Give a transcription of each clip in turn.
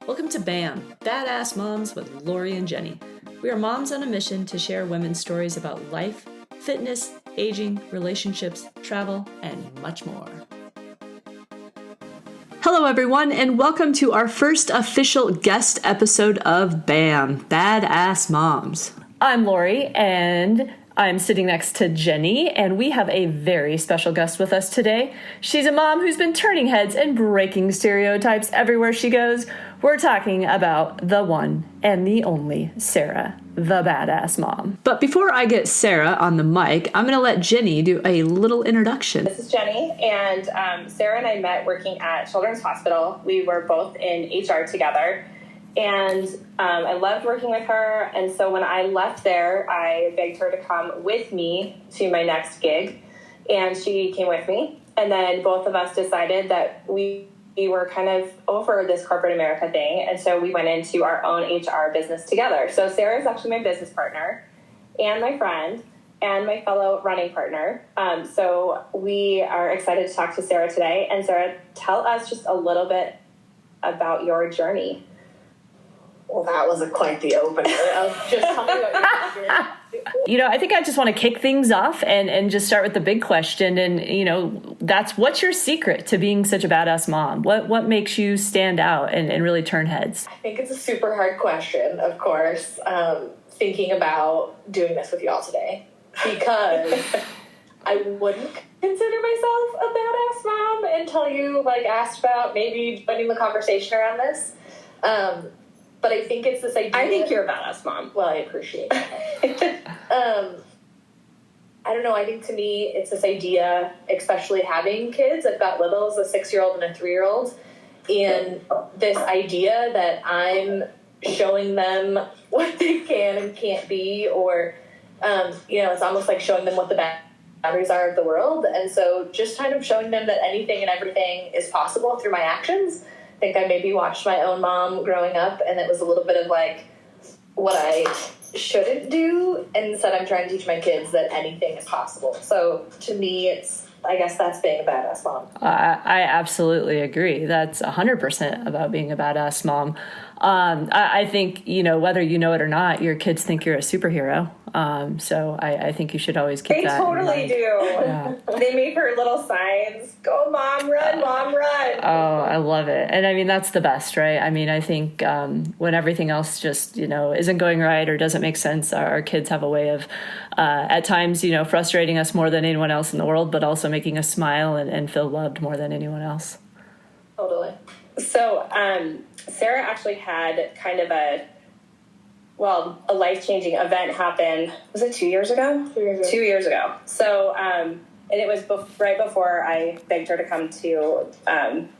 Welcome to BAM, Badass Moms with Lori and Jenny. We are moms on a mission to share women's stories about life, fitness, aging, relationships, travel, and much more. Hello, everyone, and welcome to our first official guest episode of BAM, Badass Moms. I'm Lori, and I'm sitting next to Jenny, and we have a very special guest with us today. She's a mom who's been turning heads and breaking stereotypes everywhere she goes. We're talking about the one and the only Sarah, the badass mom. But before I get Sarah on the mic, I'm going to let Jenny do a little introduction. This is Jenny, and Sarah and I met working at Children's Hospital. We were both in HR together, and I loved working with her. And so when I left there, I begged her to come with me to my next gig, and she came with me. And then both of us decided that we were kind of over this corporate America thing, and so we went into our own HR business together. So Sarah is actually my business partner and my friend and my fellow running partner. So we are excited to talk to Sarah today. And Sarah, tell us just a little bit about your journey. Well, that was quite the opener of just tell me about your journey. You know, I think I just want to kick things off and just start with the big question. And, you know, what's your secret to being such a badass mom? What makes you stand out and really turn heads? I think it's a super hard question, of course, thinking about doing this with y'all today, because I wouldn't consider myself a badass mom until you asked about maybe joining the conversation around this. But I think it's this idea. I think you're a badass mom. Well, I appreciate that. I don't know. I think to me, it's this idea, especially having kids. I've got littles, a 6-year-old and a 3-year-old. And this idea that I'm showing them what they can and can't be, or, it's almost like showing them what the boundaries are of the world. And so just kind of showing them that anything and everything is possible through my actions. I think I maybe watched my own mom growing up, and it was a little bit of what I shouldn't do, and instead I'm trying to teach my kids that anything is possible. So to me, I guess that's being a badass mom. I absolutely agree. That's 100% about being a badass mom. I think, whether you know it or not, your kids think you're a superhero. So I think you should always keep that in mind. They totally do. Yeah. They make her little signs. Go, Mom, run, Mom, run. Oh, I love it. And I mean, that's the best, right? I mean, I think when everything else just, isn't going right or doesn't make sense, our kids have a way of, at times, frustrating us more than anyone else in the world, but also making us smile and feel loved more than anyone else. Totally. So, Sarah actually had kind of a life-changing event happen. Was it 2 years ago? 2 years ago. 2 years ago. So, and it was right before I begged her to come to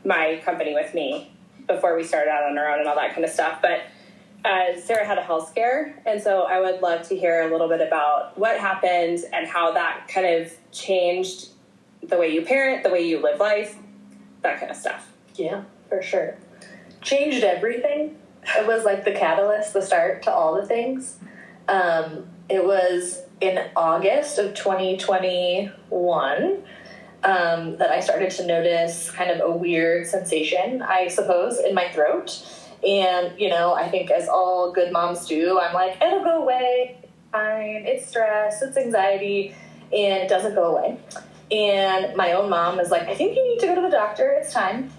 my company with me before we started out on our own and all that kind of stuff. But Sarah had a health scare, and so I would love to hear a little bit about what happened and how that kind of changed the way you parent, the way you live life, that kind of stuff. Yeah, for sure. Changed everything. It was like the catalyst, the start to all the things. It was in August of 2021 that I started to notice kind of a weird sensation, I suppose, in my throat. And, I think as all good moms do, I'm like, it'll go away, fine, it's stress, it's anxiety, and it doesn't go away. And my own mom is like, I think you need to go to the doctor, it's time.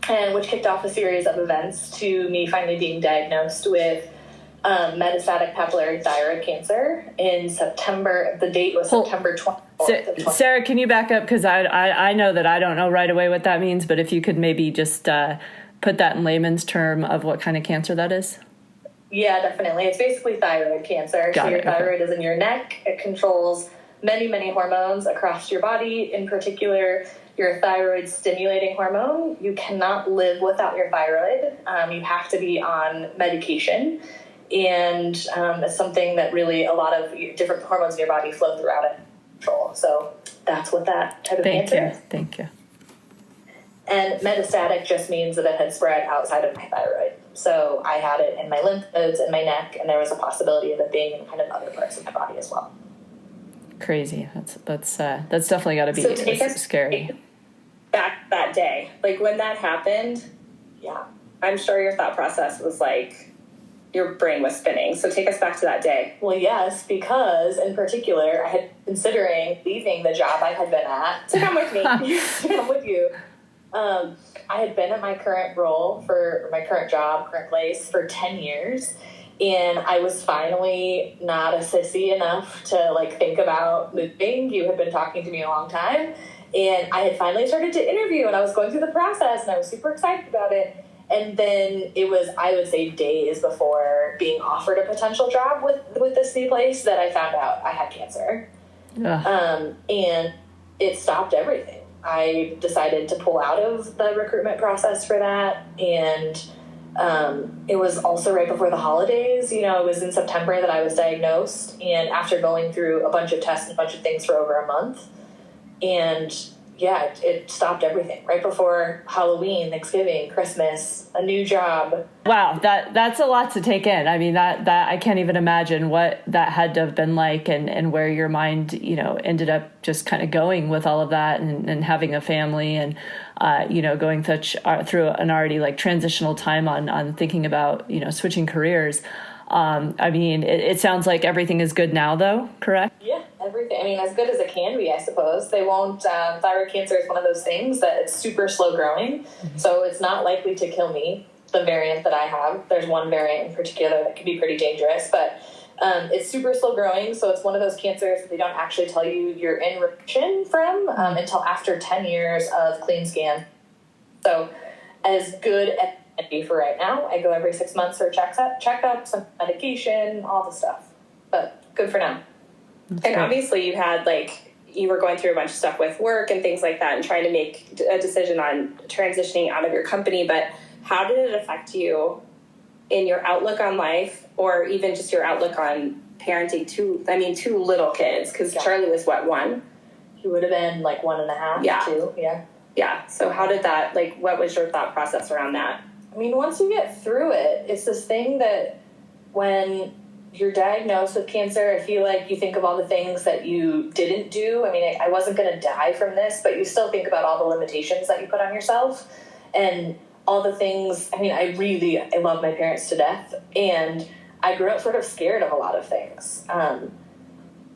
And which kicked off a series of events to me finally being diagnosed with metastatic papillary thyroid cancer in September. The date was September 24th. Sarah, can you back up? Because I know that I don't know right away what that means, but if you could maybe just put that in layman's term of what kind of cancer that is. Yeah, definitely. It's basically thyroid cancer. So your thyroid is in your neck. It controls many, many hormones across your body. In particular, your thyroid stimulating hormone. You cannot live without your thyroid. You have to be on medication. And it's something that really a lot of different hormones in your body flow throughout it. So that's what that type of cancer is. Thank you. And metastatic just means that it had spread outside of my thyroid. So I had it in my lymph nodes and my neck, and there was a possibility of it being in kind of other parts of my body as well. Crazy. That's definitely got to be so scary. Back that day, when that happened, yeah, I'm sure your thought process was like, your brain was spinning. So take us back to that day. Well, yes, because in particular, I had considering leaving the job I had been at to come with me. to come with you. I had been at my current role for my current job, current place for 10 years. And I was finally not a sissy enough to like think about moving. You had been talking to me a long time. And I had finally started to interview and I was going through the process and I was super excited about it. And then it was, I would say, days before being offered a potential job with this new place that I found out I had cancer. And it stopped everything. I decided to pull out of the recruitment process for that. And it was also right before the holidays. You know, it was in September that I was diagnosed. And after going through a bunch of tests and a bunch of things for over a month. And yeah, it stopped everything right before Halloween, Thanksgiving, Christmas, a new job. Wow, that's a lot to take in. I mean, that I can't even imagine what that had to have been like and where your mind, you know, ended up just kind of going with all of that and having a family and, you know, going through an already like transitional time on thinking about, you know, switching careers. I mean, it sounds like everything is good now, though, correct? Yeah, everything. I mean, as good as it can be, I suppose. They won't, thyroid cancer is one of those things that it's super slow growing, so it's not likely to kill me, the variant that I have. There's one variant in particular that can be pretty dangerous, but it's super slow growing, so it's one of those cancers that they don't actually tell you you're in remission from until after 10 years of clean scan. So as good as be for right now. I go every 6 months for checkups, some medication, all the stuff. But good for now. And obviously you were going through a bunch of stuff with work and things like that and trying to make a decision on transitioning out of your company. But how did it affect you in your outlook on life or even just your outlook on parenting two little kids? Because Charlie was what, 1? He would have been like 1.5, 2. Yeah. Yeah. So how did that, what was your thought process around that? I mean, once you get through it, it's this thing that when you're diagnosed with cancer, I feel like you think of all the things that you didn't do. I mean, I wasn't going to die from this, but you still think about all the limitations that you put on yourself and all the things. I mean, I love my parents to death, and I grew up sort of scared of a lot of things.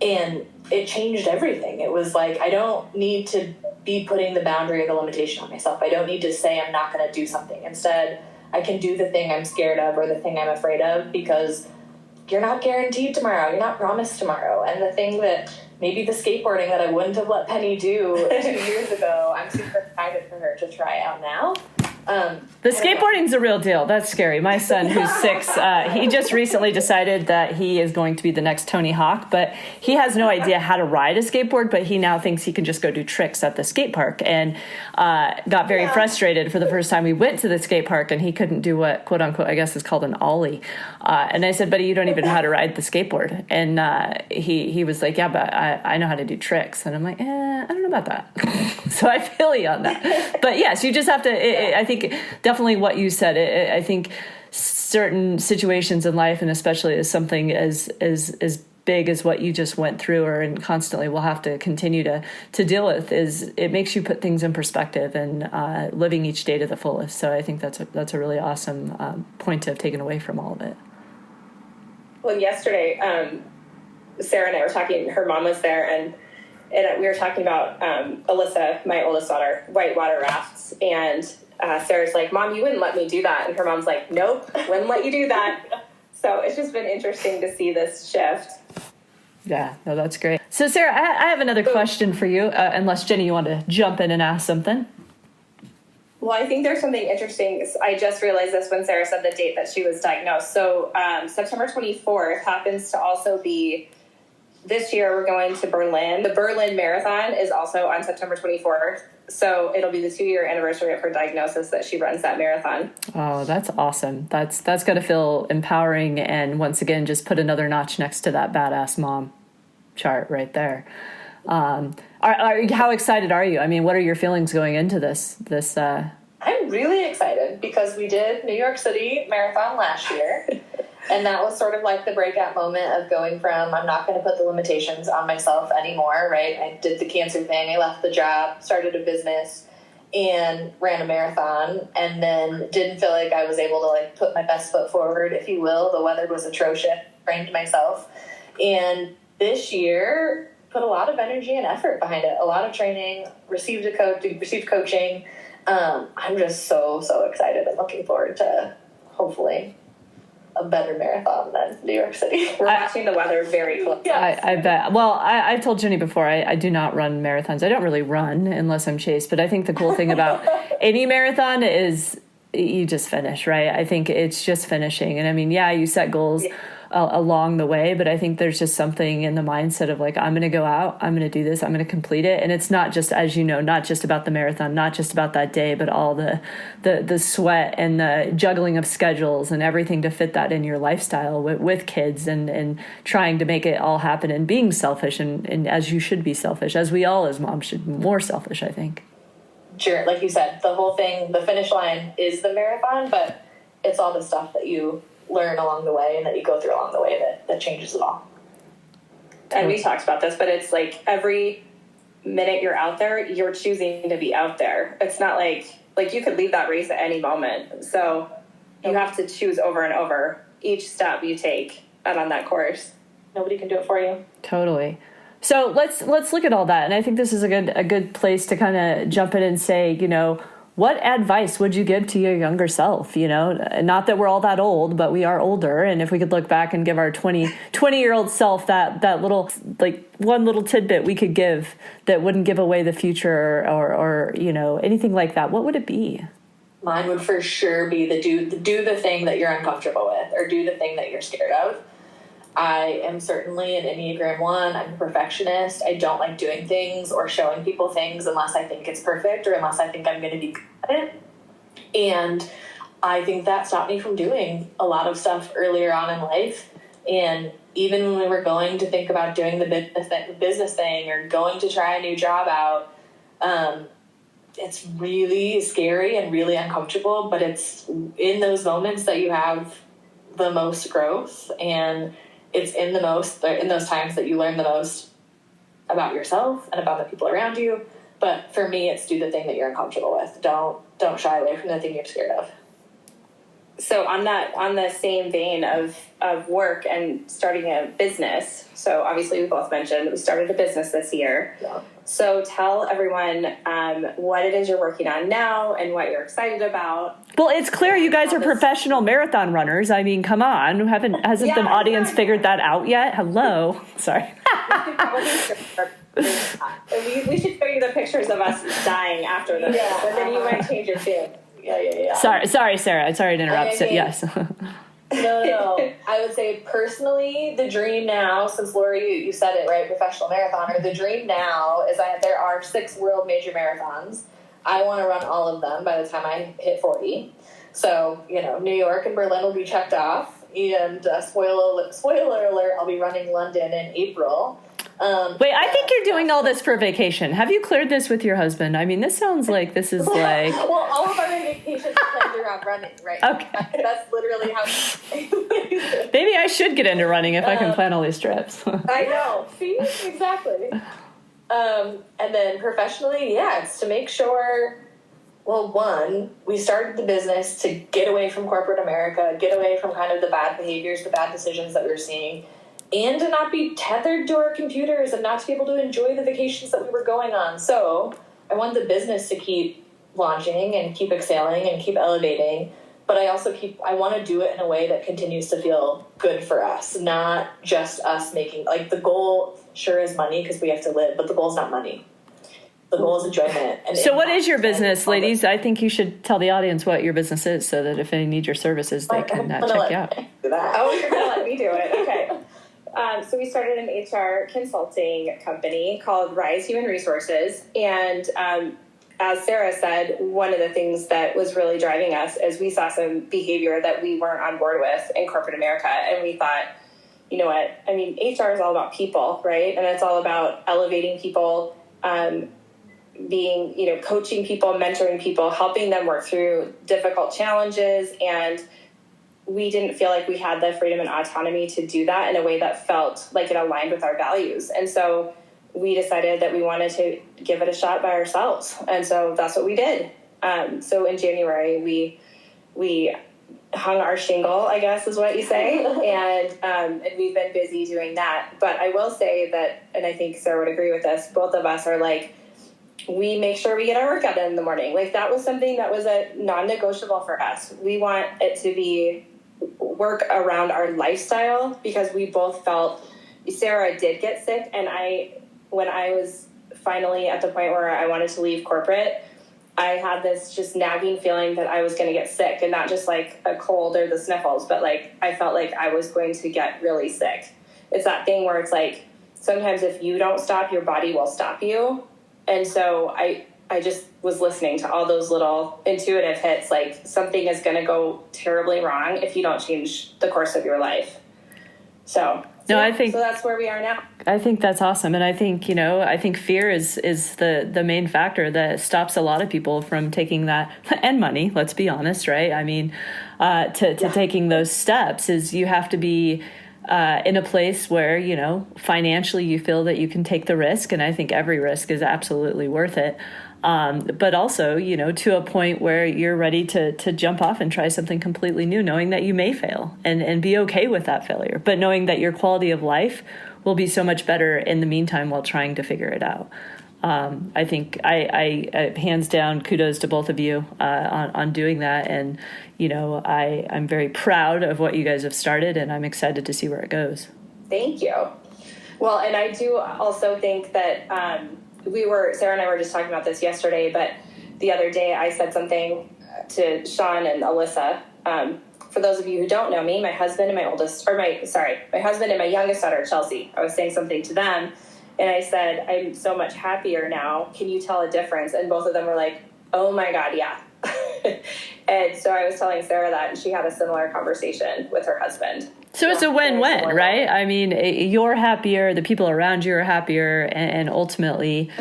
And it changed everything. It was like, I don't need to be putting the boundary or the limitation on myself. I don't need to say I'm not going to do something. Instead, I can do the thing I'm scared of or the thing I'm afraid of because you're not guaranteed tomorrow. You're not promised tomorrow. And the thing that maybe the skateboarding that I wouldn't have let Penny do 2 years ago, I'm super excited for her to try out now. The skateboarding's a real deal. That's scary. My son, who's 6, he just recently decided that he is going to be the next Tony Hawk, but he has no idea how to ride a skateboard, but he now thinks he can just go do tricks at the skate park and got very frustrated for the first time we went to the skate park and he couldn't do what, quote unquote, I guess is called an ollie. And I said, buddy, you don't even know how to ride the skateboard. And he was like, yeah, but I know how to do tricks. And I'm like, I don't know about that. So I feel you on that. But yes, you just have to, I think definitely what you said. I think certain situations in life, and especially as something as big as what you just went through or and constantly will have to continue to deal with, is it makes you put things in perspective and living each day to the fullest. So I think that's a really awesome point to have taken away from all of it. Well, yesterday, Sarah and I were talking, her mom was there, and we were talking about Alyssa, my oldest daughter, whitewater rafts, and Sarah's like, Mom, you wouldn't let me do that. And her mom's like, nope, wouldn't let you do that. So it's just been interesting to see this shift. Yeah, no, that's great. So Sarah, I have another question for you, unless Jenny, you want to jump in and ask something. Well, I think there's something interesting. I just realized this when Sarah said the date that she was diagnosed. So September 24th happens to also be, this year we're going to Berlin. The Berlin Marathon is also on September 24th. So it'll be the 2-year anniversary of her diagnosis that she runs that marathon. Oh, that's awesome. That's got to feel empowering. And once again, just put another notch next to that badass mom chart right there. How excited are you? I mean, what are your feelings going into this? I'm really excited because we did New York City Marathon last year. And that was sort of like the breakout moment of going from, I'm not going to put the limitations on myself anymore, right? I did the cancer thing. I left the job, started a business. and ran a marathon, and then didn't feel like I was able to like put my best foot forward, if you will. The weather was atrocious. Trained myself, and this year put a lot of energy and effort behind it. A lot of training, received coaching. I'm just so excited and looking forward to hopefully a better marathon than New York City. We're watching the weather very closely. Yes. I bet. Well, I told Jenny before, I do not run marathons. I don't really run unless I'm chased, but I think the cool thing about any marathon is you just finish, right? I think it's just finishing. And I mean, yeah, you set goals along the way, but I think there's just something in the mindset of like, I'm going to go out, I'm going to do this, I'm going to complete it. And it's not just, as you know, not just about the marathon, not just about that day, but all the sweat and the juggling of schedules and everything to fit that in your lifestyle with kids and trying to make it all happen and being selfish and as you should be selfish, as we all as moms should be more selfish, I think. Sure, like you said, the whole thing, the finish line is the marathon, but it's all the stuff that you learn along the way and that you go through along the way that changes it all. And we talked about this, but it's like every minute you're out there, you're choosing to be out there. It's not like you could leave that race at any moment. So you have to choose over and over each step you take out on that course. Nobody can do it for you. Totally. So let's look at all that. And I think this is a good place to kind of jump in and say, you know, what advice would you give to your younger self? You know, not that we're all that old, but we are older. And if we could look back and give our 20-year-old self that little, like one little tidbit we could give that wouldn't give away the future or you know, anything like that, what would it be? Mine would for sure be do the thing that you're uncomfortable with, or do the thing that you're scared of. I am certainly an Enneagram 1. I'm a perfectionist. I don't like doing things or showing people things unless I think it's perfect or unless I think I'm going to be good at it. And I think that stopped me from doing a lot of stuff earlier on in life. And even when we were going to think about doing the business thing or going to try a new job out, it's really scary and really uncomfortable, but it's in those moments that you have the most growth, and it's in those times that you learn the most about yourself and about the people around you. But for me, it's do the thing that you're uncomfortable with. Don't shy away from the thing you're scared of. So on the same vein of work and starting a business. So obviously we both mentioned we started a business this year. Yeah. So tell everyone what it is you're working on now and what you're excited about. Well, it's clear you guys are professional marathon runners. I mean, come on. Hasn't the audience figured that out yet? Hello. Sorry. We should show you the pictures of us dying after this. Yeah. And then you might change your tune. Yeah. Sorry, Sarah. Sorry to interrupt. Yes. No. I would say personally, the dream now, since Lori, you said it right, professional marathoner, the dream now is there are 6 world major marathons. I want to run all of them by the time I hit 40. So, you know, New York and Berlin will be checked off. And spoiler alert, I'll be running London in April. Wait, I think you're doing all this for vacation. Have you cleared this with your husband? I mean, this sounds like this is like... Well, all of our vacations are planned around running, right? Okay. That's literally how... Maybe I should get into running if I can plan all these trips. I know. See? Exactly. And then professionally, it's to make sure... Well, one, we started the business to get away from corporate America, get away from kind of the bad behaviors, the bad decisions that we were seeing, and to not be tethered to our computers and not to be able to enjoy the vacations that we were going on. So I want the business to keep launching and keep excelling and keep elevating, but I want to do it in a way that continues to feel good for us, not just us making, like the goal sure is money because we have to live, but the goal is not money. The goal is enjoyment. And so what is your business, ladies? I think you should tell the audience what your business is so that if they need your services, they can check you out. Oh, you're going to let me do it. Okay. So we started an HR consulting company called Rise Human Resources. And as Sarah said, one of the things that was really driving us is we saw some behavior that we weren't on board with in corporate America. And we thought, you know what? I mean, HR is all about people, right? And it's all about elevating people, being, you know, coaching people, mentoring people, helping them work through difficult challenges. And we didn't feel like we had the freedom and autonomy to do that in a way that felt like it aligned with our values. And so we decided that we wanted to give it a shot by ourselves. And so that's what we did. So in January, we hung our shingle, I guess is what you say. And we've been busy doing that. But I will say that, and I think Sarah would agree with this, both of us are like, we make sure we get our workout in the morning. Like that was something that was a non-negotiable for us. We want it to be work around our lifestyle, because we both felt, Sarah did get sick. And when I was finally at the point where I wanted to leave corporate, I had this just nagging feeling that I was going to get sick, and not just like a cold or the sniffles, but like I felt like I was going to get really sick. It's that thing where it's like, sometimes if you don't stop, your body will stop you. And so I just was listening to all those little intuitive hits, like something is going to go terribly wrong if you don't change the course of your life. So I think so. That's where we are now. I think that's awesome, and I think fear is the main factor that stops a lot of people from taking that, and money. Let's be honest, right? I mean, to taking those steps is you have to be in a place where financially you feel that you can take the risk, and I think every risk is absolutely worth it. But also, to a point where you're ready to jump off and try something completely new, knowing that you may fail and be okay with that failure, but knowing that your quality of life will be so much better in the meantime while trying to figure it out. I think I hands down kudos to both of you on doing that. And, I'm very proud of what you guys have started, and I'm excited to see where it goes. Thank you. Well, and I do also think that, Sarah and I were just talking about this yesterday, but the other day I said something to Sean and Alyssa. For those of you who don't know me, my husband and my husband and my youngest daughter, Chelsea, I was saying something to them, and I said, I'm so much happier now. Can you tell a difference? And both of them were like, oh my God, yeah. And so I was telling Sarah that, and she had a similar conversation with her husband. So it's a win-win, right? I mean, you're happier, the people around you are happier, and ultimately,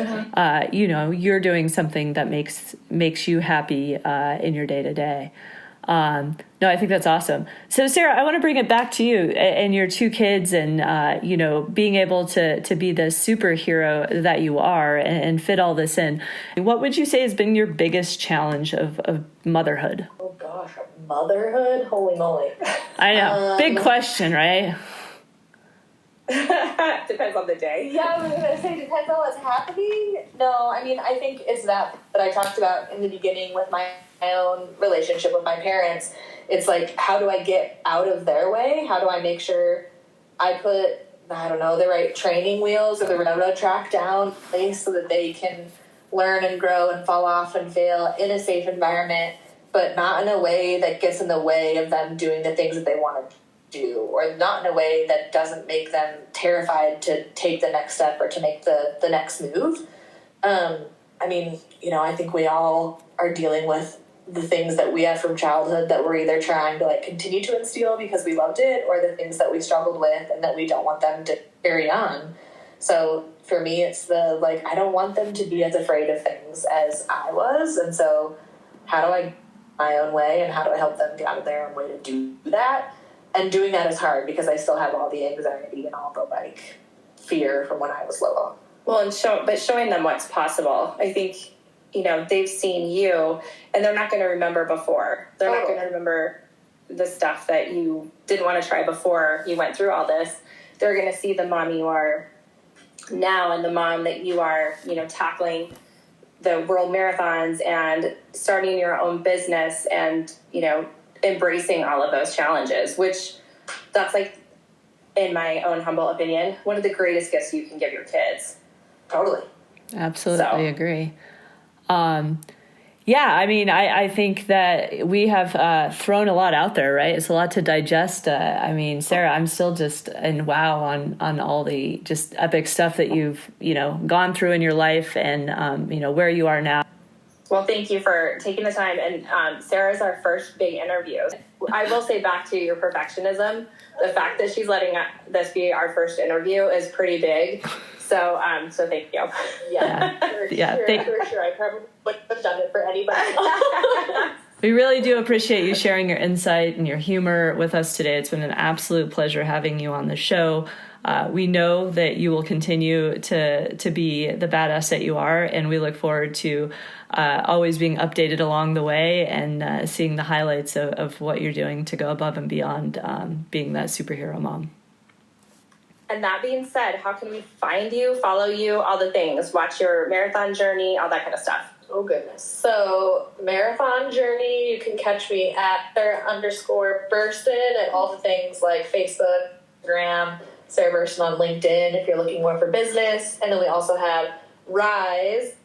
you're doing something that makes you happy in your day-to-day. No, I think that's awesome. So, Sarah, I want to bring it back to you and your two kids, and being able to be the superhero that you are and fit all this in. What would you say has been your biggest challenge of motherhood? Oh gosh, motherhood? Holy moly! I know, big question, right? Depends on the day. Yeah, I was going to say, depends on what's happening. No, I mean, I think it's that I talked about in the beginning with my own relationship with my parents. It's like, how do I get out of their way? How do I make sure I put, the right training wheels or the railroad track down in place so that they can learn and grow and fall off and fail in a safe environment, but not in a way that gets in the way of them doing the things that they want to do, or not in a way that doesn't make them terrified to take the next step or to make the next move. I think we all are dealing with the things that we have from childhood that we're either trying to continue to instill because we loved it, or the things that we struggled with and that we don't want them to carry on. So for me, it's I don't want them to be as afraid of things as I was. And so how do I get my own way, and how do I help them get out of their own way to do that? And doing that is hard because I still have all the anxiety and all the fear from when I was little. Well, but showing them what's possible. I think, they've seen you, and they're not going to remember before. They're not going to remember the stuff that you didn't want to try before you went through all this. They're going to see the mom you are now, and the mom that you are, tackling the world marathons and starting your own business and, embracing all of those challenges, which that's in my own humble opinion, one of the greatest gifts you can give your kids. Totally. Absolutely agree. I think that we have thrown a lot out there, right? It's a lot to digest. Sarah, I'm still just in wow on all the just epic stuff that you've, gone through in your life, and, where you are now. Well, thank you for taking the time. And Sarah's our first big interview. I will say, back to your perfectionism, the fact that she's letting this be our first interview is pretty big. So thank you. Yeah, for sure. I probably wouldn't have done it for anybody else. We really do appreciate you sharing your insight and your humor with us today. It's been an absolute pleasure having you on the show. we know that you will continue to be the badass that you are, and we look forward to always being updated along the way and seeing the highlights of what you're doing to go above and beyond being that superhero mom. And that being said, how can we find you, follow you, all the things, watch your marathon journey, all that kind of stuff? Oh, goodness. So, marathon journey, you can catch me at Sarah_Burston at all the things like Facebook, Instagram, Sarah Burston on LinkedIn if you're looking more for business. And then we also have Rise_Human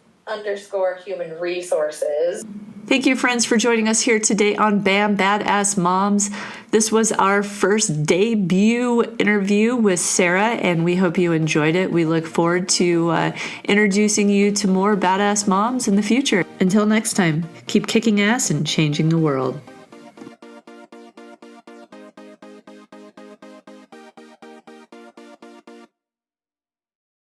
Resources. Thank you, friends, for joining us here today on BAM Badass Moms. This was our first debut interview with Sarah, and we hope you enjoyed it. We look forward to introducing you to more badass moms in the future. Until next time, keep kicking ass and changing the world.